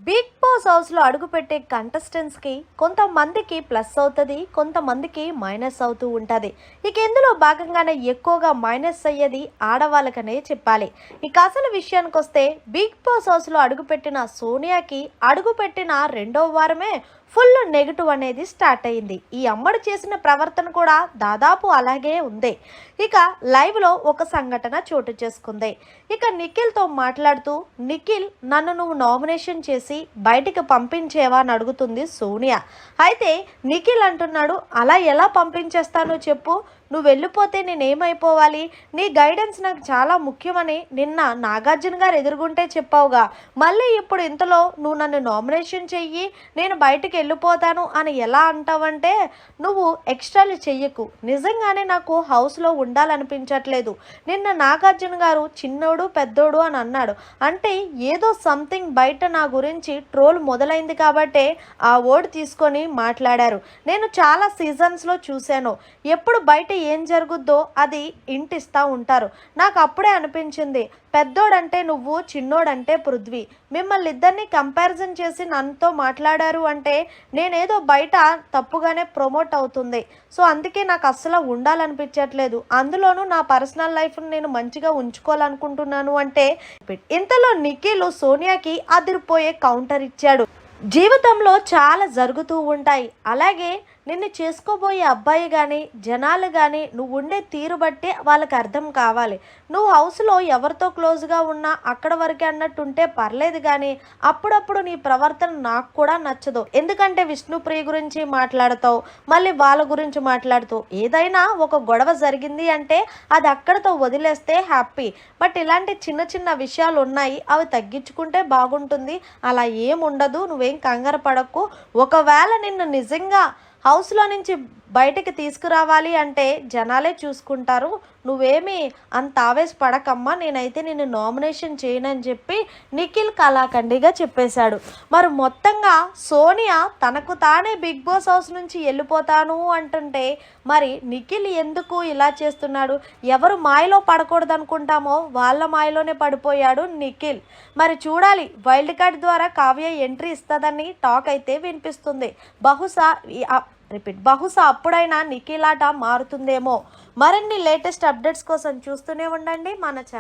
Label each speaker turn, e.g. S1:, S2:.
S1: Big boss హౌస్లో అడుగుపెట్టే కంటెస్టెంట్స్కి కొంతమందికి ప్లస్ అవుతుంది, కొంతమందికి మైనస్ అవుతూ ఉంటుంది. ఇక ఇందులో భాగంగానే ఎక్కువగా మైనస్ అయ్యేది ఆడవాళ్ళకనే చెప్పాలి. ఇక అసలు విషయానికి వస్తే బిగ్ బాస్ హౌస్లో అడుగుపెట్టిన సోనియాకి అడుగుపెట్టిన రెండో వారమే ఫుల్ నెగిటివ్ అనేది స్టార్ట్ అయింది. ఈ అమ్మడు చేసిన ప్రవర్తన కూడా దాదాపు అలాగే ఉంది. ఇక లైవ్లో ఒక సంఘటన చోటు చేసుకుంది. ఇక నిఖిల్తో మాట్లాడుతూ, నిఖిల్ నన్ను నువ్వు నామినేషన్ చేసి బయటికి పంపించేవా అని అడుగుతుంది సోనియా. అయితే నిఖిల్ అంటున్నాడు, అలా ఎలా పంపించేస్తానో చెప్పు, నువ్వు వెళ్ళిపోతే నేనేమైపోవాలి, నీ గైడెన్స్ నాకు చాలా ముఖ్యమని నిన్న నాగార్జున గారు ఎదురుగుంటే చెప్పావుగా, మళ్ళీ ఇప్పుడు ఇంతలో నువ్వు నన్ను నామినేషన్ చెయ్యి నేను బయటికి వెళ్ళిపోతాను అని ఎలా అంటావంటే, నువ్వు ఎక్స్ట్రాలు చెయ్యకు, నిజంగానే నాకు హౌస్లో ఉండాలనిపించట్లేదు. నిన్న నాగార్జున గారు చిన్నోడు పెద్దోడు అని అన్నాడు, అంటే ఏదో సంథింగ్ బయట నా గురించి ట్రోల్ మొదలైంది కాబట్టే ఆ వర్డ్ తీసుకొని మాట్లాడారు. నేను చాలా సీజన్స్లో చూశాను, ఎప్పుడు బయట ఏం జరుగుద్దో అది ఇంటిస్తూ ఉంటారు. నాకు అప్పుడే అనిపించింది, పెద్దోడంటే నువ్వు, చిన్నోడంటే పృథ్వీ, మిమ్మల్ని ఇద్దరిని కంపారిజన్ చేసి నన్నతో మాట్లాడారు అంటే నేనేదో బయట తప్పుగానే ప్రమోట్ అవుతుంది. సో అందుకే నాకు అస్సలు ఉండాలనిపించట్లేదు, అందులోనూ నా పర్సనల్ లైఫ్ని నేను మంచిగా ఉంచుకోవాలనుకుంటున్నాను అంటే. ఇంతలో నిఖిల్ సోనియాకి అదిరిపోయే కౌంటర్ ఇచ్చాడు. జీవితంలో చాలా జరుగుతూ ఉంటాయి, అలాగే నిన్ను చేసుకోబోయే అబ్బాయి కానీ జనాలు కానీ నువ్వు ఉండే తీరు బట్టే వాళ్ళకి అర్థం కావాలి. నువ్వు హౌస్లో ఎవరితో క్లోజ్గా ఉన్నా అక్కడ వరకే అన్నట్టుంటే పర్లేదు, కానీ అప్పుడప్పుడు నీ ప్రవర్తన నాకు కూడా నచ్చదు. ఎందుకంటే విష్ణుప్రియ గురించి మాట్లాడతావు, మళ్ళీ వాళ్ళ గురించి మాట్లాడుతావు. ఏదైనా ఒక గొడవ జరిగింది అంటే అది అక్కడితో వదిలేస్తే హ్యాపీ, బట్ ఇలాంటి చిన్న చిన్న విషయాలు ఉన్నాయి, అవి తగ్గించుకుంటే బాగుంటుంది. అలా ఏముండదు, నువ్వేం కంగారు పడకు. ఒకవేళ నిన్ను నిజంగా హౌస్లో నుంచి బయటికి తీసుకురావాలి అంటే జనాలే చూసుకుంటారు, నువ్వేమీ అంత ఆవేశపడకమ్మా, నేనైతే నిన్ను నామినేషన్ చేయనని చెప్పి నిఖిల్ కళాఖండిగా చెప్పేశాడు. మరి మొత్తంగా సోనియా తనకు తానే బిగ్ బాస్ హౌస్ నుంచి వెళ్ళిపోతాను అంటుంటే మరి నిఖిల్ ఎందుకు ఇలా చేస్తున్నాడు? ఎవరు మాయలో పడకూడదు అనుకుంటామో వాళ్ళ మాయలోనే పడిపోయాడు నిఖిల్. మరి చూడాలి, వైల్డ్ కార్డ్ ద్వారా కావ్య ఎంట్రీ ఇస్తుందని టాక్ అయితే వినిపిస్తుంది. బహుశా అప్పుడైనా నిఖిల్ ఆట మారుతుందేమో. మరిన్ని లేటెస్ట్ అప్డేట్స్ కోసం చూస్తూనే ఉండండి మన ఛానల్.